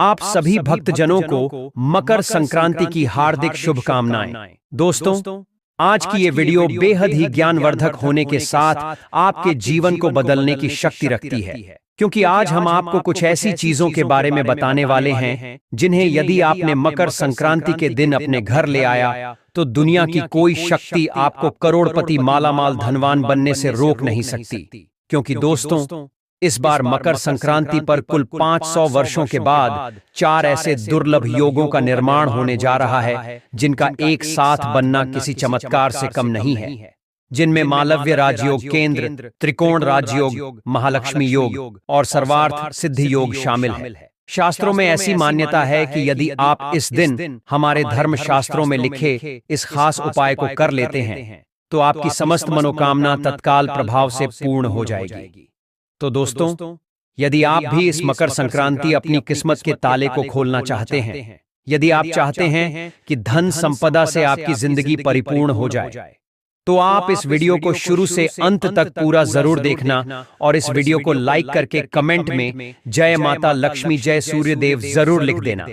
आप सभी भक्तजनों को मकर संक्रांति की हार्दिक शुभकामनाएं। दोस्तों, आज की ये वीडियो बेहद ही ज्ञानवर्धक होने के साथ आपके जीवन को बदलने की शक्ति रखती है, क्योंकि आज हम आपको कुछ ऐसी चीजों के बारे में बताने वाले हैं जिन्हें यदि आपने मकर संक्रांति के दिन अपने घर ले आया तो दुनिया की कोई शक्ति आपको करोड़पति मालामाल धनवान बनने से रोक नहीं सकती। क्योंकि दोस्तों, इस बार मकर संक्रांति पर कुल 500 वर्षों के बाद 4 ऐसे दुर्लभ योगों का निर्माण होने जा रहा है जिनका एक साथ बनना किसी चमत्कार से कम नहीं है, जिनमें मालव्य राजयोग केंद्र, त्रिकोण राजयोग, महालक्ष्मी योग और सर्वार्थ सिद्धि योग शामिल है। शास्त्रों में ऐसी मान्यता है कि यदि आप इस दिन हमारे धर्म शास्त्रों में लिखे इस खास उपाय को कर लेते हैं तो आपकी समस्त मनोकामना तत्काल प्रभाव से पूर्ण हो जाएगी। तो दोस्तों, यदि आप भी इस मकर संक्रांति अपनी किस्मत के ताले को खोलना चाहते हैं, यदि आप चाहते हैं कि धन संपदा से आपकी जिंदगी परिपूर्ण हो जाए, तो आप इस वीडियो को शुरू से अंत तक पूरा जरूर देखना और इस वीडियो को लाइक करके कमेंट में जय माता लक्ष्मी, जय सूर्यदेव जरूर लिख देना,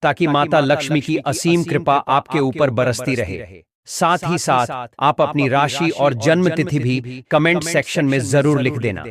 ताकि माता लक्ष्मी की असीम कृपा आपके ऊपर बरसती रहे। साथ ही साथ आप अपनी राशि और जन्म तिथि भी कमेंट सेक्शन में जरूर लिख देना,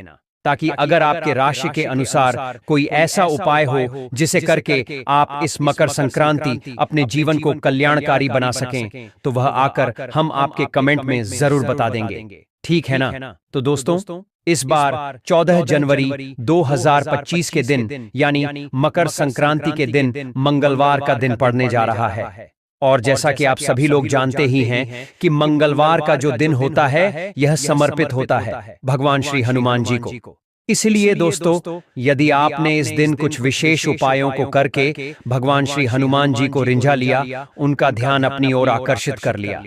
ताकि अगर आपके राशि के अनुसार कोई ऐसा उपाय हो जिसे करके आप इस मकर संक्रांति अपने जीवन को कल्याणकारी बना सकें, तो वह आकर हम आपके कमेंट में जरूर बता देंगे। ठीक है ना? तो दोस्तों, इस बार 14 जनवरी 2025 के दिन यानी मकर संक्रांति के दिन मंगलवार का दिन पड़ने जा रहा है। और जैसा कि आप सभी लोग जानते ही हैं कि मंगलवार का जो दिन होता है यह समर्पित होता है भगवान श्री हनुमान जी को। इसलिए दोस्तों, यदि आपने इस दिन कुछ विशेष उपायों को करके भगवान श्री हनुमान जी को रिंझा लिया, उनका ध्यान अपनी ओर आकर्षित कर लिया,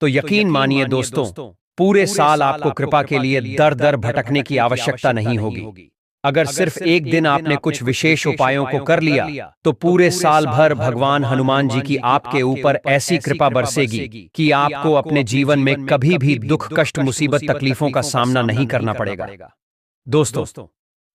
तो यकीन मानिए दोस्तों, पूरे साल आपको कृपा के लिए दर दर भटकने की आवश्यकता नहीं होगी। अगर सिर्फ एक दिन आपने कुछ विशेष उपायों को कर लिया तो पूरे साल भर भगवान हनुमान जी की आपके ऊपर ऐसी कृपा बरसेगी कि आपको अपने जीवन में कभी भी दुख, कष्ट, मुसीबत, तकलीफों का सामना नहीं करना पड़ेगा। दोस्तों,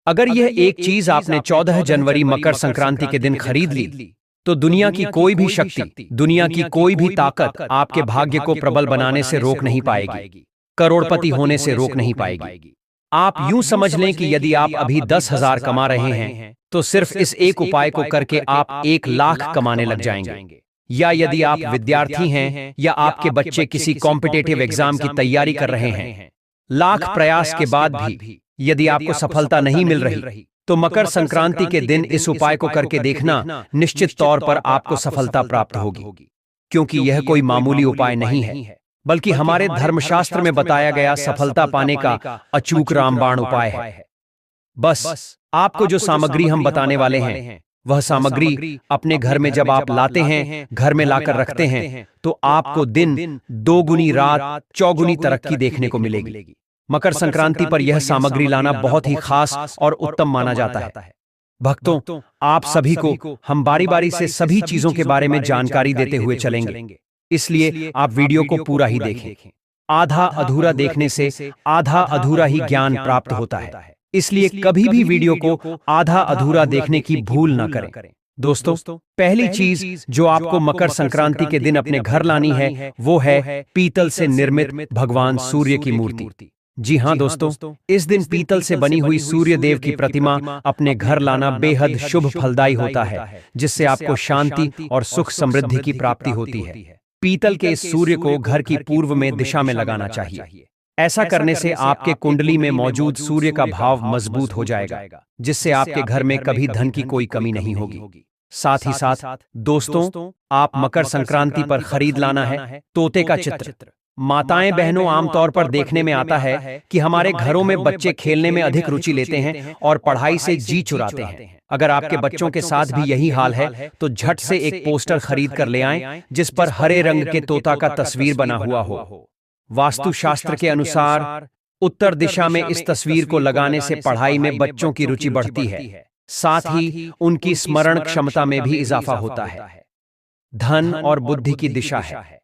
अगर यह एक चीज आपने 14 जनवरी मकर संक्रांति के दिन खरीद ली तो दुनिया की कोई भी शक्ति, दुनिया की कोई भी ताकत आपके भाग्य को प्रबल बनाने से रोक नहीं पाएगी, करोड़पति होने से रोक नहीं पाएगी। आप यूं समझ लें कि यदि आप अभी 10,000 कमा रहे हैं तो सिर्फ इस एक उपाय को करके आप 1 लाख कमाने लग जाएंगे। या यदि आप विद्यार्थी हैं या आपके बच्चे किसी कॉम्पिटिटिव एग्जाम की तैयारी कर रहे हैं, लाख प्रयास के बाद भी यदि आपको सफलता नहीं मिल रही तो मकर संक्रांति के दिन इस उपाय को करके देखना, निश्चित तौर पर आपको सफलता प्राप्त होगी। क्योंकि यह कोई मामूली उपाय नहीं है, बल्कि हमारे धर्मशास्त्र में बताया गया सफलता पाने का अचूक रामबाण उपाय है। बस आपको जो सामग्री हम बताने वाले हैं, वह सामग्री अपने घर में जब आप लाते हैं, घर में लाकर रखते हैं, तो आपको दिन 2 गुनी, रात 4 गुनी तरक्की देखने को मिलेगी। मकर संक्रांति पर यह सामग्री लाना बहुत ही खास और उत्तम माना जाता है। भक्तों, आप सभी को हम बारी बारी से सभी चीजों के बारे में जानकारी देते हुए चलेंगे, इसलिए आप वीडियो को पूरा ही देखें। आधा अधूरा देखने से आधा अधूरा ही ज्ञान प्राप्त होता है, इसलिए कभी भी वीडियो को आधा अधूरा देखने की भूल न करें। दोस्तों, पहली चीज जो आपको मकर संक्रांति के दिन अपने घर लानी है वो है पीतल से निर्मित भगवान सूर्य की मूर्ति। जी हाँ दोस्तों, इस दिन पीतल से बनी हुई सूर्य देव की प्रतिमा अपने घर लाना बेहद शुभ फलदायी होता है, जिससे आपको शांति और सुख समृद्धि की प्राप्ति होती है। पीतल के इस सूर्य को घर की पूर्व में दिशा में लगाना चाहिए। ऐसा करने से आपके कुंडली में मौजूद सूर्य का भाव मजबूत हो जाएगा, जिससे आपके घर में कभी धन की कोई कमी नहीं होगी। साथ ही साथ दोस्तों, आप मकर संक्रांति पर खरीद लाना है तोते का चित्र। माताएं बहनों, आमतौर पर देखने में आता है कि हमारे घरों में बच्चे खेलने में अधिक रुचि लेते हैं और पढ़ाई से जी चुराते हैं। अगर आपके बच्चों के साथ भी यही हाल है तो झट से एक पोस्टर खरीद कर ले आएं जिस पर हरे रंग के तोता का तस्वीर बना हुआ हो। वास्तुशास्त्र के अनुसार उत्तर दिशा में इस तस्वीर को लगाने से पढ़ाई में बच्चों की रुचि बढ़ती है, साथ ही उनकी स्मरण क्षमता में भी इजाफा होता है। धन और बुद्धि की दिशा है।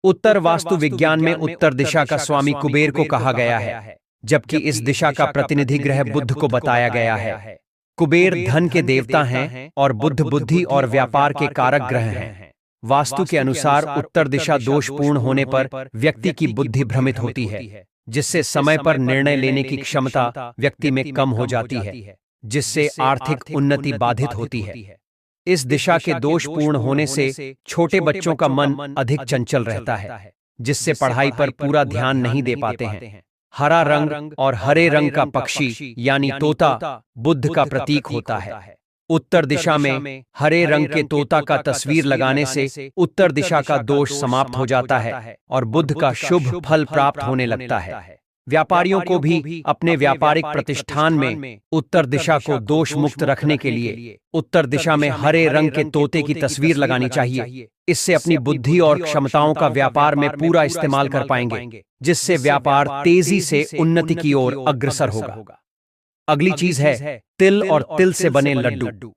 उत्तर वास्तु विज्ञान में उत्तर दिशा का स्वामी कुबेर को कहा गया है, जबकि इस दिशा का प्रतिनिधि ग्रह बुध को बताया गया है। कुबेर धन के देवता हैं और बुध बुद्धि और व्यापार के कारक ग्रह हैं। वास्तु के अनुसार उत्तर दिशा दोषपूर्ण होने पर व्यक्ति की बुद्धि भ्रमित होती है, जिससे समय पर निर्णय लेने की क्षमता व्यक्ति में कम हो जाती है, जिससे आर्थिक उन्नति बाधित होती है। इस दिशा के दोषपूर्ण होने से छोटे बच्चों का मन अधिक चंचल रहता है, जिससे पढ़ाई पर पूरा ध्यान नहीं दे पाते हैं। हरा रंग और हरे रंग का पक्षी यानी तोता बुध का प्रतीक होता है। उत्तर दिशा में हरे रंग के तोता का तस्वीर लगाने से उत्तर दिशा का दोष समाप्त हो जाता है और बुध का शुभ फल प्राप्त होने लगता है। व्यापारियों को भी अपने व्यापारिक प्रतिष्ठान में उत्तर दिशा को दोष मुक्त रखने के लिए उत्तर दिशा में हरे रंग के तोते की तस्वीर लगानी चाहिए। इससे अपनी बुद्धि और क्षमताओं का व्यापार में पूरा इस्तेमाल कर पाएंगे, जिससे व्यापार तेजी से उन्नति की ओर अग्रसर होगा। अगली चीज है तिल और तिल से बने लड्डू।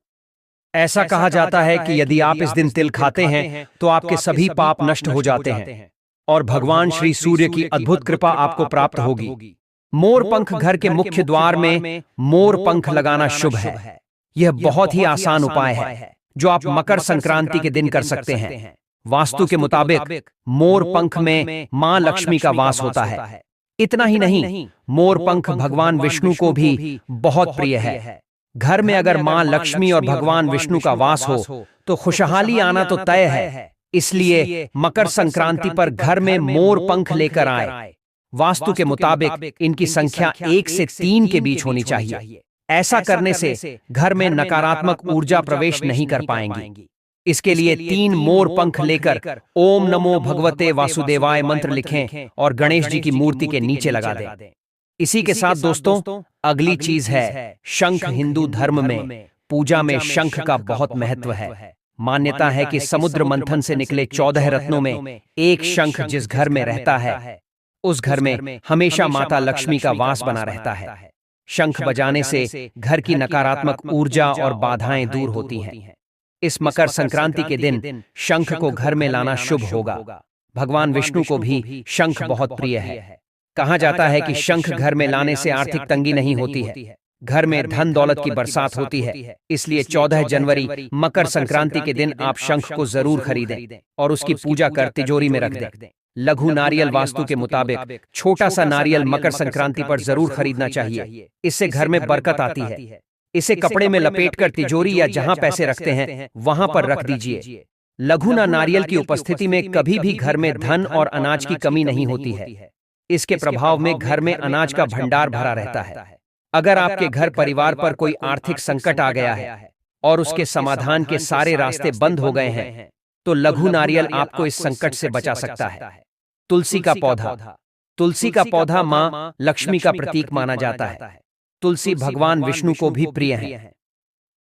ऐसा कहा जाता है कि यदि आप इस दिन तिल खाते हैं तो आपके सभी पाप नष्ट हो जाते हैं और भगवान श्री सूर्य की अद्भुत कृपा आपको प्राप्त होगी। मोर पंख घर के मुख्य द्वार में मोर पंख लगाना शुभ है। यह बहुत ही आसान उपाय है जो आप मकर संक्रांति के दिन कर सकते हैं। वास्तु के मुताबिक मोर पंख में मां लक्ष्मी का वास होता है। इतना ही नहीं, मोर पंख भगवान विष्णु को भी बहुत प्रिय है। घर में अगर मां लक्ष्मी और भगवान विष्णु का वास हो तो खुशहाली आना तो तय है। इसलिए मकर संक्रांति पर घर में मोर पंख लेकर आए। वास्तु के मुताबिक इनकी संख्या 1 से 3 के बीच होनी चाहिए। ऐसा करने से घर में नकारात्मक ऊर्जा प्रवेश नहीं कर पाएंगी। इसके लिए 3 मोर पंख लेकर ओम नमो भगवते वासुदेवाय मंत्र लिखें और गणेश जी की मूर्ति के नीचे लगा दें। इसी के साथ दोस्तों, अगली चीज है शंख। हिंदू धर्म में पूजा में शंख का बहुत महत्व है। मान्यता है कि समुद्र मंथन से निकले 14 रत्नों में एक शंख जिस घर में रहता है उस घर में हमेशा माता लक्ष्मी का वास बना रहता है। शंख बजाने से घर की नकारात्मक ऊर्जा और बाधाएं दूर होती हैं। इस मकर संक्रांति के दिन शंख को घर में लाना शुभ होगा। भगवान विष्णु को भी शंख बहुत प्रिय है। कहा जाता है कि शंख घर में लाने से आर्थिक तंगी नहीं होती है, घर में धन दौलत की बरसात होती है। इसलिए 14 जनवरी मकर संक्रांति के दिन आप शंख को जरूर खरीदें और उसकी पूजा कर तिजोरी में रख दें। लघु नारियल वास्तु के मुताबिक छोटा सा नारियल मकर संक्रांति पर जरूर खरीदना चाहिए। इससे घर में बरकत आती है। इसे कपड़े में लपेटकर तिजोरी या जहां पैसे रखते हैं वहां पर रख दीजिए। लघु नारियल की उपस्थिति में कभी भी घर में धन और अनाज की कमी नहीं होती है। इसके प्रभाव में घर में अनाज का भंडार भरा रहता है। अगर आपके घर परिवार पर कोई आर्थिक संकट आ गया है और उसके समाधान के सारे रास्ते बंद हो गए हैं तो लघु नारियल आपको इस संकट से बचा सकता है। तुलसी का पौधा। तुलसी का पौधा मां लक्ष्मी का प्रतीक माना जाता है। तुलसी भगवान विष्णु को भी प्रिय है।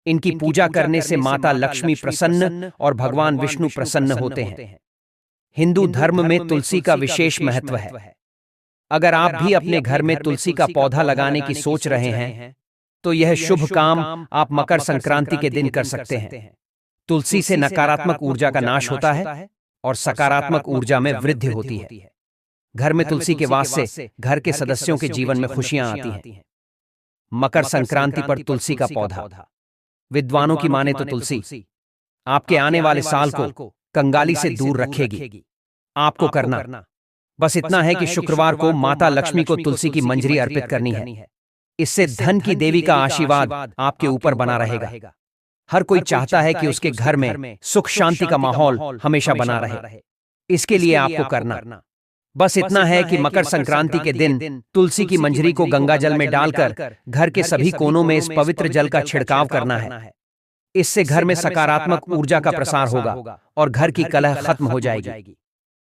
इनकी पूजा करने से माता लक्ष्मी प्रसन्न और भगवान विष्णु प्रसन्न होते हैं। हिंदू धर्म में तुलसी का विशेष महत्व है। अगर आप भी अपने घर में तुलसी का पौधा लगाने की सोच रहे हैं तो यह शुभ काम आप मकर संक्रांति के दिन कर सकते हैं। तुलसी से नकारात्मक ऊर्जा का नाश होता है और सकारात्मक ऊर्जा में वृद्धि होती है। घर में तुलसी के वास से घर के सदस्यों के जीवन में खुशियां आती हैं। मकर संक्रांति पर तुलसी का पौधा। विद्वानों की माने तो तुलसी आपके आने वाले साल को कंगाली से दूर रखेगी। आपको करना बस इतना है कि शुक्रवार को माता लक्ष्मी को तुलसी की मंजरी अर्पित करनी है। इससे धन की देवी का आशीर्वाद आपके ऊपर बना रहेगा। हर कोई चाहता है कि उसके घर में सुख शांति का माहौल हमेशा बना रहे। इसके लिए आपको करना बस इतना है कि मकर संक्रांति के दिन तुलसी की मंजरी को गंगा जल में डालकर घर के सभी कोनों में इस पवित्र जल का छिड़काव करना है। इससे घर में सकारात्मक ऊर्जा का प्रसार होगा और घर की कलह खत्म हो जाएगी।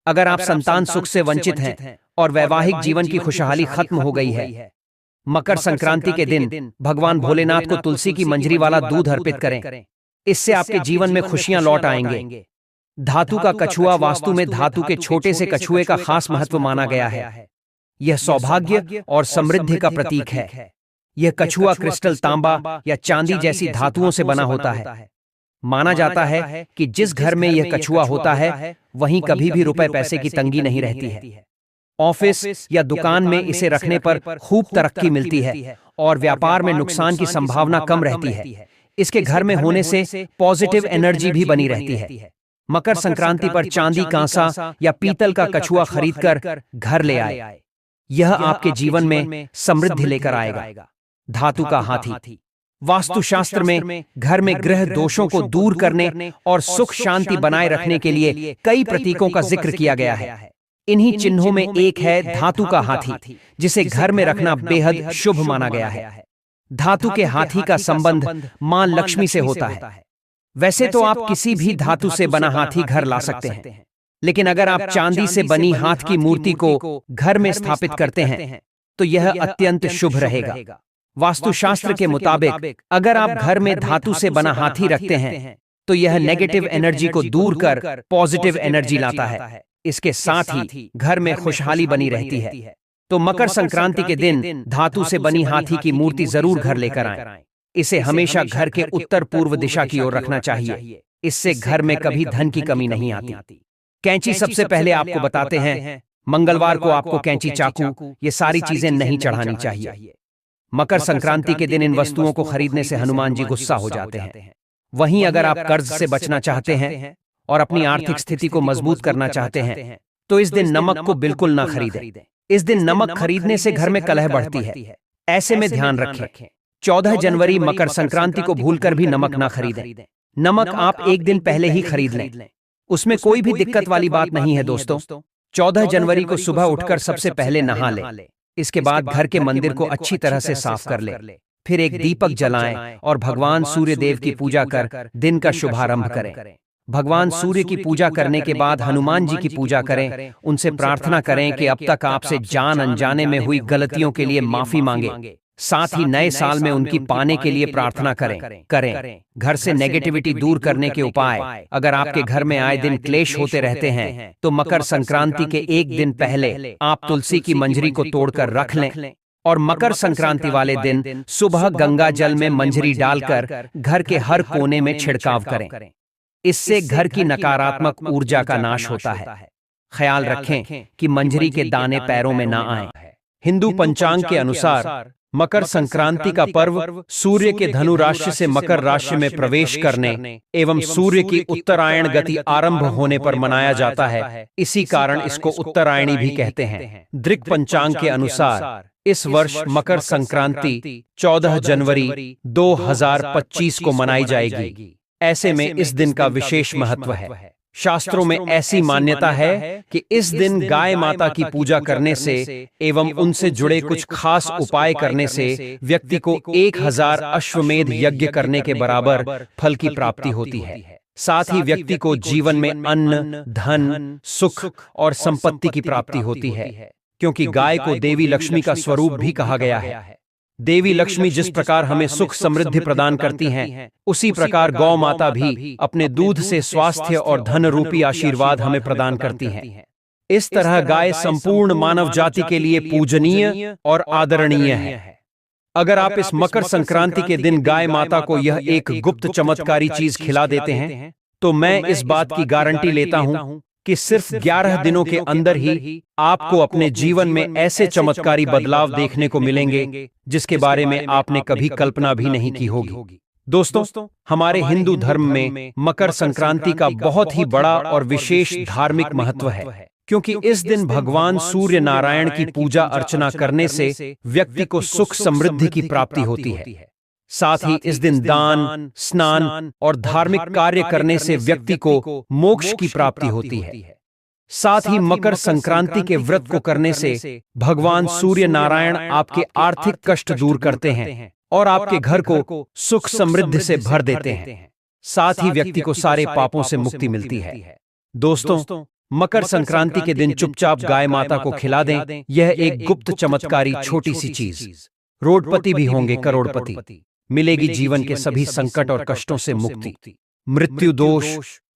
अगर आप संतान सुख से वंचित हैं और वैवाहिक जीवन की खुशहाली खत्म हो गई है, मकर संक्रांति के दिन भगवान भोलेनाथ को तुलसी की मंजरी वाला दूध अर्पित करें। इससे आपके जीवन में खुशियां लौट आएंगे। धातु का कछुआ वास्तु में धातु के छोटे से कछुए का खास महत्व माना गया है। यह सौभाग्य और समृद्धि का प्रतीक है। यह कछुआ क्रिस्टल, तांबा या चांदी जैसी धातुओं से बना होता है। माना जाता है कि जिस घर में यह कछुआ होता है वहीं कभी भी रुपए पैसे की तंगी नहीं रहती है। ऑफिस या दुकान में इसे रखने पर खूब तरक्की मिलती है और व्यापार में नुकसान की संभावना कम रहती है। इसके घर में होने से पॉजिटिव एनर्जी भी बनी रहती है। मकर संक्रांति पर चांदी, कांसा या पीतल का कछुआ खरीदकर घर ले आए। यह आपके जीवन में समृद्धि लेकर आएगा। धातु का हाथी। वास्तुशास्त्र में घर में ग्रह दोषों को दूर करने और सुख शांति बनाए रखने के लिए कई प्रतीकों का जिक्र किया गया है। इन्हीं चिन्हों में एक है धातु का हाथी, जिसे घर में रखना बेहद शुभ माना गया है। धातु के हाथी का संबंध मां लक्ष्मी से होता है। वैसे तो आप किसी भी धातु से बना हाथी घर ला सकते हैं, लेकिन अगर आप चांदी से बनी हाथ की मूर्ति को घर में स्थापित करते हैं तो यह अत्यंत शुभ रहेगा। वास्तुशास्त्र के मुताबिक अगर आप घर में धातु से बना हाथी रखते हैं तो यह नेगेटिव एनर्जी को दूर कर पॉजिटिव एनर्जी लाता है। इसके साथ ही घर में खुशहाली बनी रहती है। तो मकर संक्रांति के दिन धातु से बनी हाथी की मूर्ति जरूर घर लेकर आएं। इसे हमेशा घर के उत्तर पूर्व दिशा की ओर रखना चाहिए। इससे घर में कभी धन की कमी नहीं आती। कैंची सबसे पहले आपको बताते हैं, मंगलवार को आपको कैंची, चाकू ये सारी चीजें नहीं चढ़ानी चाहिए। मकर संक्रांति के दिन इन वस्तुओं को खरीदने से हनुमान जी गुस्सा हो जाते हैं। वहीं अगर आप कर्ज से बचना चाहते हैं और अपनी आर्थिक स्थिति को मजबूत करना चाहते हैं तो इस दिन नमक को बिल्कुल ना खरीदें। इस दिन नमक खरीदने से घर में कलह बढ़ती है। ऐसे में ध्यान रखें, 14 जनवरी मकर संक्रांति को भूलकर भी नमक ना खरीदें। नमक आप एक दिन पहले ही खरीद लें, उसमें कोई भी दिक्कत वाली बात नहीं है दोस्तों। 14 जनवरी को सुबह उठकर सबसे पहले नहा लें। इसके बाद घर के मंदिर को अच्छी तरह से साफ कर लें। फिर एक दीपक जलाएं और भगवान सूर्य देव की पूजा कर दिन का शुभारंभ करें। भगवान सूर्य की पूजा करने के बाद हनुमान जी की पूजा करें। उनसे प्रार्थना करें कि अब तक आपसे जान अनजाने में हुई गलतियों के लिए माफी मांगे। साथ ही नए साल में उनकी पाने के लिए प्रार्थना करें। घर से नेगेटिविटी दूर करने के उपाय, अगर आपके घर में आए दिन क्लेश होते रहते हैं तो मकर संक्रांति के एक दिन पहले आप तुलसी की मंजरी को तोड़कर रख लें और मकर संक्रांति वाले दिन सुबह गंगा जल में मंजरी डालकर घर के हर कोने में छिड़काव करें। इससे घर की नकारात्मक ऊर्जा का नाश होता है। ख्याल रखें कि मंजरी के दाने पैरों में ना आएं। हिंदू पंचांग के अनुसार मकर संक्रांति का पर्व सूर्य के धनु राशि से मकर राशि में प्रवेश करने एवं सूर्य की उत्तरायण गति आरंभ होने पर मनाया जाता है। इसी कारण इसको उत्तरायणी भी कहते हैं। दृक पंचांग के अनुसार इस वर्ष मकर संक्रांति 14 जनवरी 2025 को मनाई जाएगी। ऐसे में इस दिन का विशेष महत्व है। शास्त्रों में ऐसी मान्यता है कि इस दिन गाय माता की पूजा करने से एवं उनसे जुड़े कुछ खास उपाय करने से व्यक्ति को 1000 अश्वमेध यज्ञ करने के बराबर फल की प्राप्ति होती है। साथ ही व्यक्ति को जीवन में अन्न, धन, सुख और संपत्ति की प्राप्ति होती है, क्योंकि गाय को देवी लक्ष्मी का स्वरूप भी कहा गया है। देवी लक्ष्मी जिस प्रकार हमें सुख समृद्धि प्रदान करती हैं, उसी प्रकार गौ माता भी अपने दूध से स्वास्थ्य और धन रूपी आशीर्वाद हमें प्रदान करती हैं। इस तरह गाय संपूर्ण मानव जाति के लिए पूजनीय और आदरणीय है। अगर आप इस मकर संक्रांति के दिन गाय माता को यह एक गुप्त चमत्कारी चीज खिला देते हैं तो मैं इस बात की गारंटी लेता हूं कि सिर्फ 11 दिनों के अंदर ही आपको अपने जीवन में ऐसे चमत्कारी बदलाव देखने को मिलेंगे जिसके बारे में आपने कभी कल्पना भी नहीं की होगी। दोस्तों, हमारे हिंदू धर्म में मकर संक्रांति का बहुत ही बड़ा और विशेष धार्मिक महत्व है, क्योंकि इस दिन भगवान सूर्य नारायण की पूजा अर्चना करने से व्यक्ति को सुख समृद्धि की प्राप्ति होती है। साथ ही इस दिन दान, स्नान और धार्मिक कार्य करने से व्यक्ति को मोक्ष की प्राप्ति होती है। साथ ही मकर संक्रांति के व्रत को करने से भगवान सूर्य नारायण आपके आर्थिक कष्ट दूर करते हैं और आपके घर को सुख समृद्धि से भर देते हैं। साथ ही व्यक्ति को सारे पापों से मुक्ति मिलती है। दोस्तों, मकर संक्रांति के दिन चुपचाप गाय माता को खिला दें। यह एक गुप्त चमत्कारी छोटी सी चीज। रोडपति भी होंगे करोड़पति। मिलेगी जीवन के सभी संकट और कष्टों से मुक्ति। मृत्यु दोष,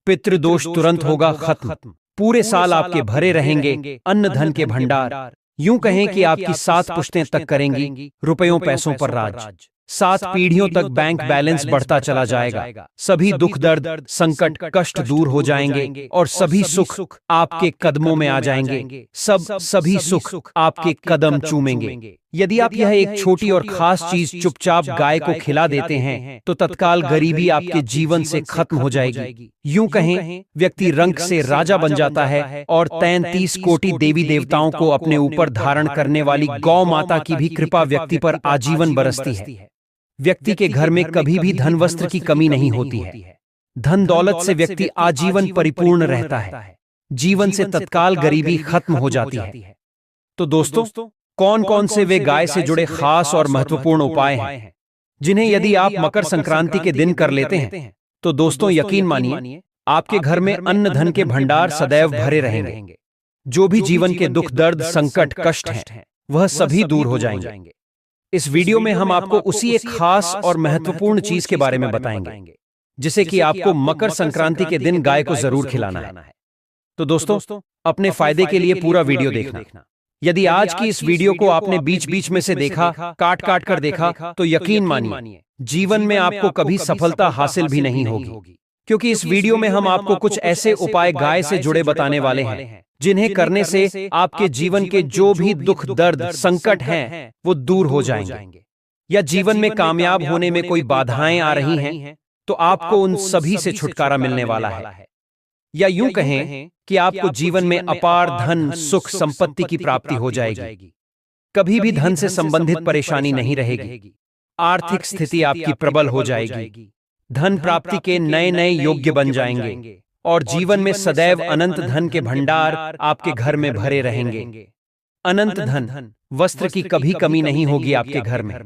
पितृदोष तुरंत होगा खत्म। पूरे साल आपके भरे रहेंगे अन्न धन के भंडार। यूं कहें कि आपकी 7 पुश्तें तक करेंगी रुपयों पैसों पर राज। 7 पीढ़ियों तक बैंक बैलेंस बढ़ता चला जाएगा। सभी दुख दर्द संकट कष्ट दूर हो जाएंगे और सभी सुख आपके कदमों में आ जाएंगे। सभी सुख आपके कदम चूमेंगे। यदि आप यह एक छोटी और खास चीज चुपचाप गाय को खिला देते हैं तो तत्काल गरीबी आपके जीवन से खत्म हो जाएगी। यूं कहें, व्यक्ति रंग से राजा बन जाता है और 33 कोटि देवी देवताओं को अपने ऊपर धारण करने वाली गौ माता की भी कृपा व्यक्ति पर आजीवन बरसती है। व्यक्ति के घर में कभी भी धन वस्त्र की कमी नहीं होती है। धन दौलत से व्यक्ति आजीवन परिपूर्ण रहता है। जीवन से तत्काल गरीबी खत्म हो जाती है। तो दोस्तों, कौन कौन से वे गाय से जुड़े खास और महत्वपूर्ण उपाय हैं जिन्हें यदि आप मकर संक्रांति के दिन कर लेते हैं तो दोस्तों यकीन मानिए, आपके घर में अन्न धन के भंडार सदैव भरे रहेंगे। जो भी जीवन के दुख दर्द संकट कष्ट हैं वह सभी दूर हो जाएंगे। इस वीडियो में हम आपको उसी एक खास और महत्वपूर्ण चीज के बारे में बताएंगे जिसे कि आपको मकर संक्रांति के दिन गाय को जरूर खिलाना है। तो दोस्तों, अपने फायदे के लिए पूरा वीडियो देखना। यदि आज की इस वीडियो को आपने बीच बीच में से देखा, काट काट कर देखा, तो यकीन मानिए जीवन में आपको कभी सफलता हासिल भी नहीं होगी, क्योंकि इस वीडियो में हम आपको कुछ ऐसे उपाय गाय से जुड़े बताने वाले हैं जिन्हें करने से आपके जीवन के जो भी दुख दर्द संकट हैं वो दूर हो जाएंगे। या जीवन में कामयाब होने में कोई बाधाएं आ रही हैं तो आपको उन सभी से छुटकारा मिलने वाला है। या यूं कहें कि आपको जीवन में अपार धन सुख संपत्ति की प्राप्ति हो जाएगी। कभी भी धन से संबंधित परेशानी नहीं रहेगी। आर्थिक स्थिति आपकी प्रबल हो जाएगी। धन प्राप्ति के नए नए योग्य बन जाएंगे और जीवन में सदैव अनंत धन के भंडार आपके घर में भरे रहेंगे। अनंत धन वस्त्र की कभी कमी नहीं होगी आपके घर में।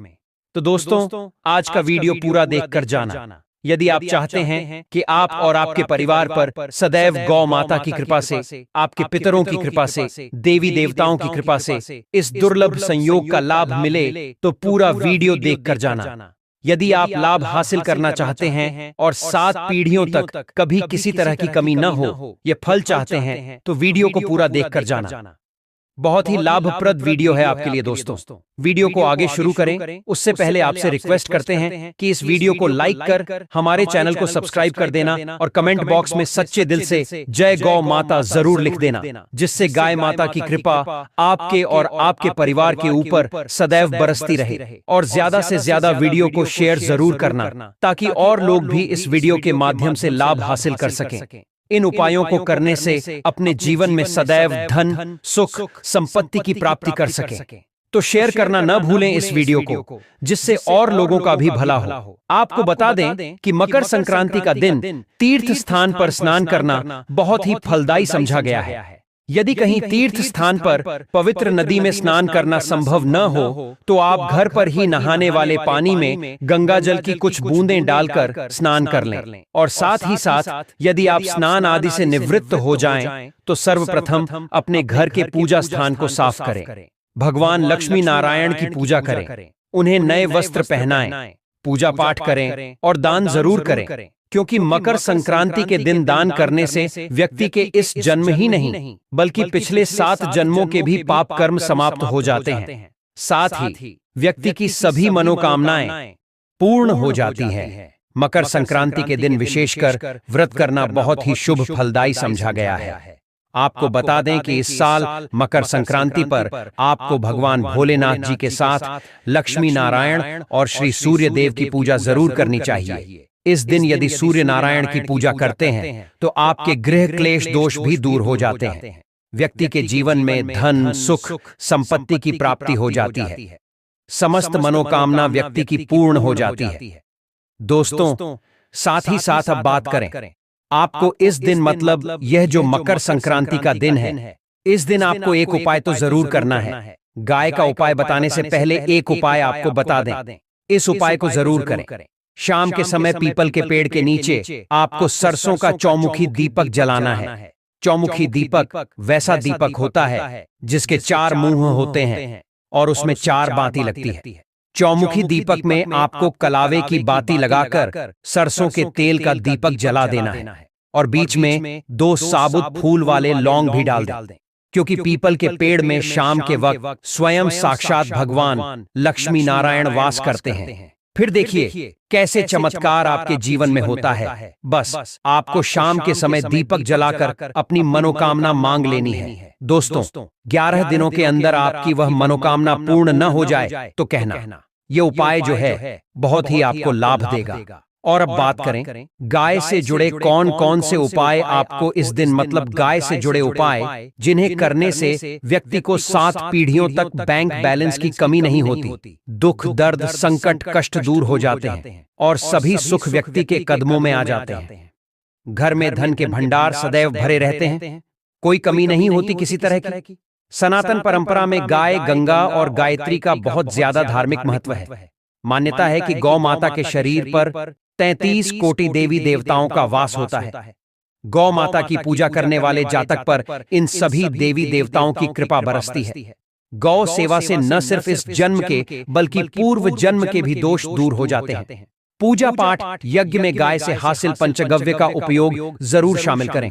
तो दोस्तों, आज का वीडियो पूरा देखकर जाना। यदि आप चाहते हैं कि आप और आपके परिवार पर सदैव गौ माता की कृपा से, आपके पितरों की कृपा से, देवी देवताओं की कृपा से इस दुर्लभ संयोग का लाभ मिले तो पूरा वीडियो देखकर जाना। यदि आप लाभ हासिल करना चाहते हैं और 7 पीढ़ियों तक कभी किसी तरह की कमी न हो, ये फल चाहते हैं तो वीडियो को पूरा देखकर जाना। बहुत ही लाभप्रद वीडियो है आपके लिए दोस्तों। वीडियो को आगे शुरू करें उससे पहले आपसे रिक्वेस्ट करते हैं कि इस वीडियो को लाइक कर हमारे चैनल को सब्सक्राइब कर देना और कमेंट बॉक्स में सच्चे दिल से जय गौ माता जरूर लिख देना, जिससे गाय माता की कृपा आपके और आपके परिवार के ऊपर सदैव बरसती रहे। और ज्यादा से ज्यादा वीडियो को शेयर जरूर करना ताकि और लोग भी इस वीडियो के माध्यम से लाभ हासिल कर सकें। इन उपायों को करने से अपने जीवन में सदैव धन सुख संपत्ति की प्राप्ति कर सके। तो शेयर करना न भूलें इस वीडियो को, जिससे और लोगों का भी भला हो। आपको बता दें कि मकर संक्रांति का दिन तीर्थ स्थान पर स्नान करना बहुत ही फलदायी समझा गया है। यदि कहीं तीर्थ स्थान पर पवित्र नदी में स्नान करना संभव न हो तो आप घर पर ही नहाने वाले पानी में गंगा जल की कुछ बूंदें डालकर स्नान कर लें। और साथ ही साथ यदि आप स्नान आदि से निवृत्त हो जाएं तो सर्वप्रथम अपने घर के पूजा स्थान को साफ करें। भगवान लक्ष्मी नारायण की पूजा करें, उन्हें नए वस्त्र पहनाएं, पूजा पाठ करें और दान जरूर करें, क्योंकि मकर संक्रांति के दिन दान करने से व्यक्ति के इस जन्म ही नहीं बल्कि पिछले 7 जन्मों के भी पाप कर्म समाप्त हो जाते हैं। साथ ही व्यक्ति की सभी मनोकामनाएं पूर्ण हो जाती हैं। मकर संक्रांति के दिन विशेषकर व्रत करना बहुत ही शुभ फलदायी समझा गया है। आपको बता दें कि इस साल मकर संक्रांति पर आपको भगवान भोलेनाथ जी के साथ लक्ष्मी नारायण और श्री सूर्य देव की पूजा जरूर करनी चाहिए। इस दिन यदि सूर्य नारायण की पूजा करते हैं तो आपके गृह क्लेश दोष भी दूर हो जाते हैं। व्यक्ति के जीवन में धन सुख संपत्ति की प्राप्ति हो जाती है। समस्त मनोकामना व्यक्ति की पूर्ण हो जाती है। दोस्तों, साथ ही साथ अब बात करें आपको इस दिन, मतलब यह जो मकर संक्रांति का दिन है, इस दिन आपको एक उपाय तो जरूर करना है। गाय का उपाय बताने से पहले एक उपाय आपको बता दें। इस उपाय को जरूर करें। शाम के समय पीपल के पेड़ के नीचे आपको सरसों का चौमुखी दीपक जलाना है। चौमुखी दीपक वैसा दीपक होता है जिसके 4 मुंह होते हैं और उसमें 4 बाती लगती है। चौमुखी दीपक में आपको कलावे की बाती लगाकर सरसों के तेल का दीपक जला देना है और बीच में 2 साबुत फूल वाले लौंग भी डाल दें, क्योंकि पीपल के पेड़ में शाम के वक्त स्वयं साक्षात भगवान लक्ष्मी नारायण वास करते हैं। फिर देखिए कैसे चमत्कार आपके जीवन में होता है। बस आपको शाम के समय दीपक जलाकर अपनी मनोकामना मांग लेनी है। दोस्तों, 11 दिनों के अंदर आपकी वह मनोकामना पूर्ण न हो जाए तो कहना, ये उपाय जो है बहुत ही आपको लाभ देगा। और अब बात करें गाय से जुड़े कौन कौन से उपाय आपको इस दिन, मतलब गाय से जुड़े उपाय जिन्हें करने से व्यक्ति को 7 पीढ़ियों तक बैंक बैलेंस की कमी नहीं होती, दुख दर्द संकट कष्ट दूर हो जाते हैं और सभी सुख व्यक्ति के कदमों में आ जाते हैं। घर में धन के भंडार सदैव भरे रहते हैं, कोई कमी नहीं होती किसी तरह की। सनातन परंपरा में गाय, गंगा और गायत्री का बहुत ज्यादा धार्मिक महत्व है। मान्यता है कि गौ माता के शरीर पर 33 कोटि देवी देवताओं का वास होता है। गौ माता की पूजा करने वाले जातक पर इन सभी देवी देवताओं की कृपा बरसती है। गौ सेवा से न सिर्फ इस जन्म के बल्कि पूर्व जन्म के भी दोष दूर हो जाते हैं। पूजा पाठ यज्ञ में गाय से हासिल पंचगव्य का उपयोग जरूर शामिल करें,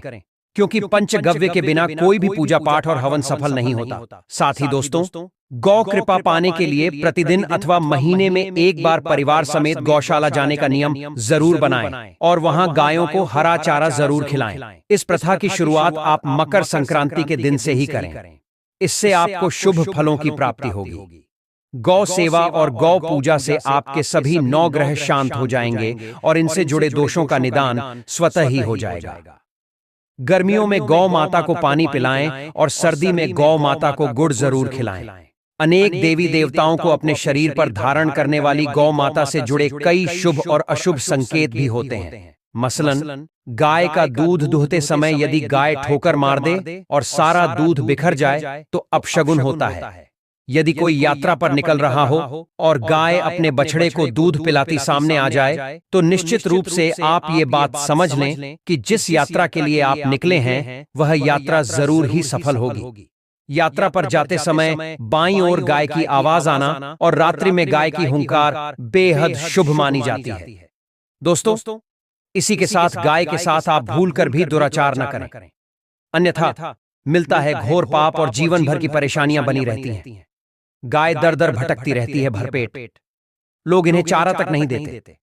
क्योंकि पंचगव्य के बिना कोई भी पूजा पाठ और हवन सफल नहीं होता। साथ ही दोस्तों, गौ कृपा पाने के लिए प्रतिदिन अथवा महीने में एक बार परिवार समेत गौशाला जाने का नियम जरूर बनाएं और वहां गायों को हरा चारा जरूर खिलाएं। इस प्रथा की शुरुआत आप मकर संक्रांति के दिन से ही करें। इससे आपको शुभ फलों की प्राप्ति होगी। गौ सेवा और गौ पूजा से आपके सभी 9 ग्रह शांत हो जाएंगे और इनसे जुड़े दोषों का निदान स्वतः ही हो जाएगा। गर्मियों में गौ माता को पानी पिलाएं और सर्दी में गौ माता को गुड़ जरूर खिलाएं। अनेक देवी देवताओं को अपने शरीर पर धारण करने वाली गौ माता से जुड़े कई शुभ और अशुभ संकेत भी होते हैं। मसलन, गाय का दूध दुहते समय यदि गाय ठोकर मार दे और सारा दूध बिखर जाए तो अपशगुन होता है। यदि कोई यात्रा पर निकल रहा हो और गाय अपने बछड़े को दूध पिलाती सामने आ जाए तो निश्चित रूप से आप ये बात समझ लें कि जिस यात्रा के लिए आप निकले हैं वह यात्रा जरूर ही सफल होगी। यात्रा पर जाते समय बाईं ओर गाय की आवाज आना और रात्रि में गाय की हुंकार बेहद शुभ मानी जाती है। दोस्तों, इसी के साथ गाय के साथ आप भूलकर भी दुराचार न करें, अन्यथा मिलता है घोर पाप और जीवन भर की परेशानियां बनी रहती हैं। गाय दर दर भटकती रहती है भरपेट, लोग इन्हें चारा तक नहीं देते।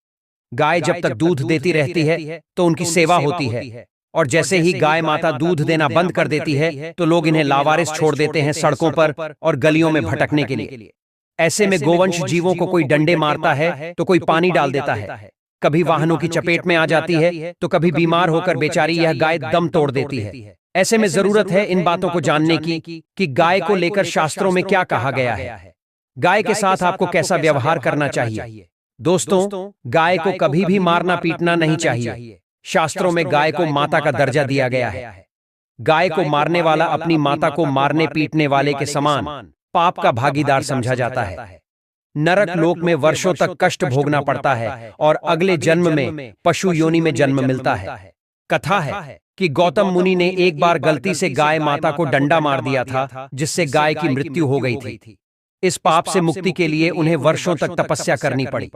गाय जब तक दूध देती रहती है तो उनकी सेवा होती है, और जैसे ही गाय माता दूध देना बंद कर देती है तो लोग इन्हें लावारिस छोड़ देते हैं सड़कों पर और गलियों में भटकने के लिए। ऐसे में गोवंश जीवों को कोई डंडे मारता है तो कोई पानी डाल देता है, कभी वाहनों की चपेट में आ जाती है तो कभी बीमार होकर बेचारी यह गाय दम तोड़ देती है। ऐसे में जरूरत है इन बातों को जानने की कि गाय को लेकर शास्त्रों में क्या कहा गया है, गाय के साथ आपको कैसा व्यवहार करना चाहिए। दोस्तों, गाय को कभी भी मारना पीटना नहीं चाहिए। शास्त्रों में गाय को माता का दर्जा दिया गया है। गाय को मारने वाला अपनी माता को मारने पीटने वाले के समान पाप का भागीदार समझा जाता है। नरक लोक में वर्षों तक कष्ट भोगना पड़ता है और अगले जन्म में पशु योनि में जन्म मिलता है। कथा है कि गौतम मुनि ने एक बार गलती से गाय माता को डंडा मार दिया था, जिससे गाय की मृत्यु हो गई थी। इस पाप से मुक्ति के लिए उन्हें वर्षों तक तपस्या करनी पड़ी।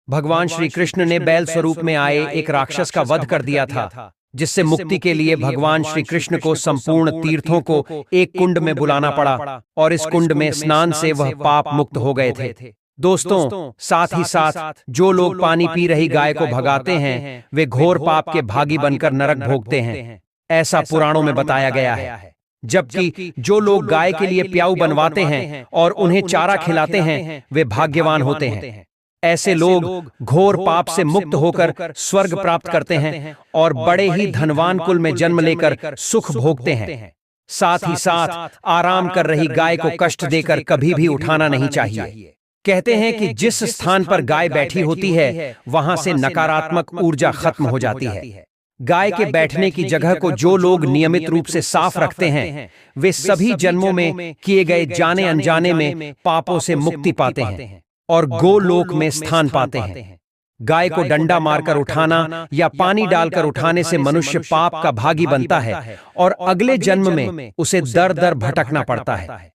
भगवान श्री कृष्ण ने बैल स्वरूप में आए एक राक्षस का वध कर दिया था, जिससे मुक्ति के लिए भगवान श्री कृष्ण को संपूर्ण तीर्थों को एक कुंड में बुलाना पड़ा और इस कुंड में स्नान से वह पाप मुक्त हो गए थे। दोस्तों, साथ ही साथ जो लोग पानी पी रही गाय को भगाते हैं वे घोर पाप के भागी बनकर नरक भोगते हैं, ऐसा पुराणों में बताया गया है। जबकि जो लोग गाय के लिए प्याऊ बनवाते हैं और उन्हें चारा खिलाते हैं वे भाग्यवान होते हैं। ऐसे लोग घोर पाप से मुक्त होकर स्वर्ग प्राप्त करते हैं और बड़े ही धनवान कुल में जन्म लेकर सुख भोगते हैं। साथ ही साथ आराम कर रही गाय को कष्ट देकर कभी भी उठाना नहीं चाहिए। कहते हैं कि जिस स्थान पर गाय बैठी होती है वहां से नकारात्मक ऊर्जा खत्म हो जाती है। गाय के बैठने की जगह को जो लोग नियमित रूप से साफ रखते हैं वे सभी जन्मों में किए गए जाने अनजाने में पापों से मुक्ति पाते हैं और गोलोक में स्थान पाते हैं। गाय को डंडा मारकर उठाना या पानी डालकर उठाने से मनुष्य पाप का भागी बनता है और अगले जन्म में उसे दर दर भटकना पड़ता है।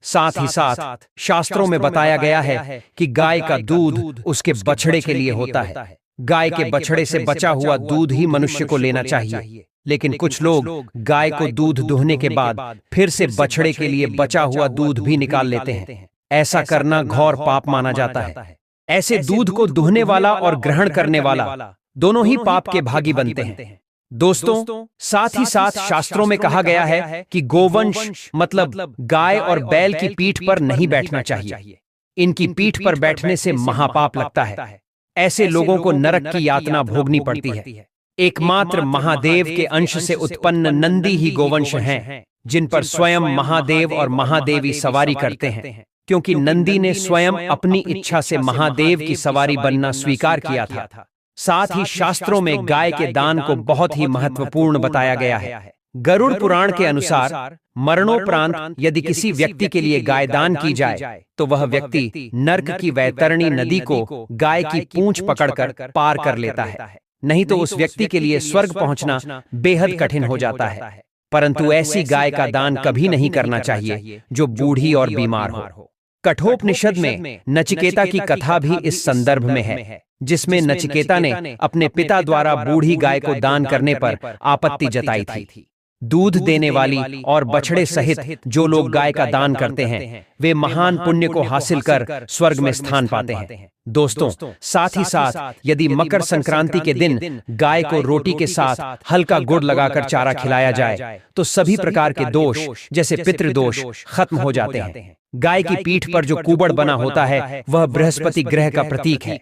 साथ ही साथ शास्त्रों में बताया गया है कि गाय का दूध उसके बछड़े के लिए होता है। गाय के बछड़े से बचा हुआ दूध ही मनुष्य को लेना चाहिए, लेकिन कुछ लोग गाय को दूध दुहने के बाद फिर से बछड़े के लिए बचा हुआ दूध भी निकाल लेते हैं। ऐसा करना घोर पाप माना जाता है। ऐसे दूध को दुहने वाला और ग्रहण करने वाला दोनों ही पाप के भागी बनते हैं। दोस्तों, साथ ही साथ शास्त्रों में कहा गया है कि गोवंश मतलब गाय और बैल की पीठ पर नहीं बैठना चाहिए। इनकी पीठ पर बैठने से महापाप लगता है। ऐसे लोगों को नरक की यातना भोगनी पड़ती है। एकमात्र महादेव के अंश से उत्पन्न नंदी ही गोवंश हैं, जिन पर स्वयं महादेव और महादेवी सवारी करते हैं, क्योंकि नंदी ने स्वयं अपनी इच्छा से महादेव की सवारी बनना स्वीकार किया था। साथ ही शास्त्रों में गाय के दान को बहुत ही महत्वपूर्ण बताया गया है। गरुड़ पुराण के अनुसार मरणोपरांत यदि किसी व्यक्ति के लिए गाय दान की जाए तो वह व्यक्ति नर्क की वैतरणी नदी को गाय की पूंछ पकड़कर पार कर लेता है, नहीं तो उस व्यक्ति के लिए स्वर्ग पहुंचना बेहद कठिन हो जाता है। परंतु ऐसी गाय का दान कभी नहीं करना चाहिए जो बूढ़ी और बीमार हो। कठोपनिषद में नचिकेता की कथा भी इस संदर्भ में है, जिसमें नचिकेता ने अपने पिता द्वारा बूढ़ी गाय को दान करने पर आपत्ति जताई थी। दूध देने वाली और बछड़े सहित जो लोग गाय का दान करते हैं वे महान पुण्य को हासिल कर स्वर्ग में स्थान पाते हैं। दोस्तों, साथ ही साथ यदि मकर संक्रांति के दिन गाय को रोटी के साथ हल्का गुड़ लगाकर चारा खिलाया जाए तो सभी प्रकार के दोष जैसे पितृदोष खत्म हो जाते हैं। गाय की पीठ पर जो कुबड़ बना होता है वह बृहस्पति ग्रह का प्रतीक है।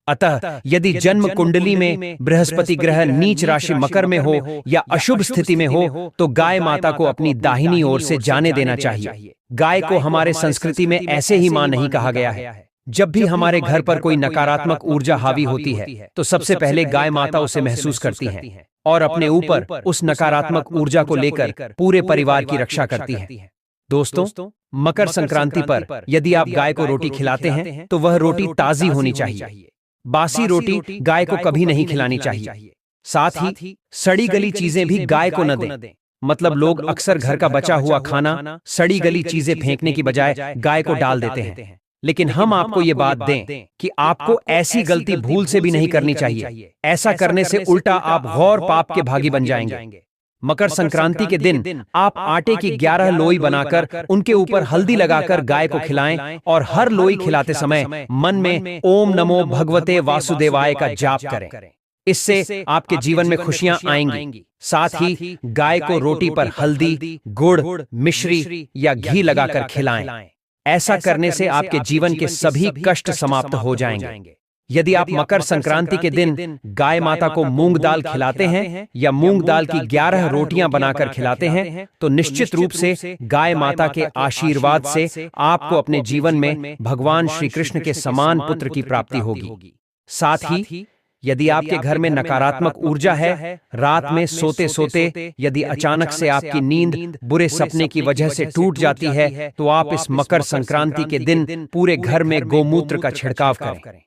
अतः यदि जन्म कुंडली में बृहस्पति ग्रह नीच राशि मकर में हो या अशुभ स्थिति में हो तो गाय माता को अपनी दाहिनी ओर से जाने देना चाहिए। गाय को हमारे संस्कृति में ऐसे ही मां नहीं कहा गया है। जब भी हमारे घर पर कोई नकारात्मक ऊर्जा हावी होती है तो सबसे पहले गाय माता उसे महसूस करती है और अपने ऊपर उस नकारात्मक ऊर्जा को लेकर पूरे परिवार की रक्षा करती है। दोस्तों, मकर संक्रांति पर यदि आप गाय को रोटी खिलाते हैं तो वह रोटी ताजी होनी चाहिए। बासी रोटी गाय को कभी नहीं खिलानी चाहिए। साथ ही सड़ी गली चीजें भी गाय को न दें। मतलब लोग अक्सर घर का बचा हुआ खाना सड़ी गली चीजें फेंकने की बजाय गाय को डाल देते हैं, लेकिन हम आपको ये बात दें कि आपको ऐसी गलती भूल से भी नहीं करनी चाहिए। ऐसा करने से उल्टा आप घोर पाप के भागी बन जाएंगे। मकर संक्रांति के दिन आप आटे की 11 लोई बनाकर उनके ऊपर हल्दी लगाकर गाय को खिलाएं और हर लोई खिलाते समय मन में ओम नमो भगवते वासुदेवाय का जाप करें। इससे आपके जीवन में खुशियां आएंगी। साथ ही गाय को रोटी पर हल्दी, गुड़, मिश्री या घी लगाकर खिलाएं। ऐसा करने से आपके जीवन के सभी कष्ट समाप्त हो जाएंगे। यदि आप मकर संक्रांति के दिन गाय माता को मूंग दाल खिलाते हैं या मूंग दाल की 11 रोटियां बनाकर खिलाते हैं तो निश्चित रूप से गाय माता के आशीर्वाद से आपको अपने जीवन में भगवान श्री कृष्ण के समान पुत्र की प्राप्ति होगी। साथ ही यदि आपके घर में नकारात्मक ऊर्जा है, रात में सोते सोते यदि अचानक से आपकी नींद बुरे सपने की वजह से टूट जाती है तो आप इस मकर संक्रांति के दिन पूरे घर में गोमूत्र का छिड़काव करें।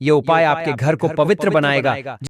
ये उपाय आपके घर को पवित्र बनाएगा,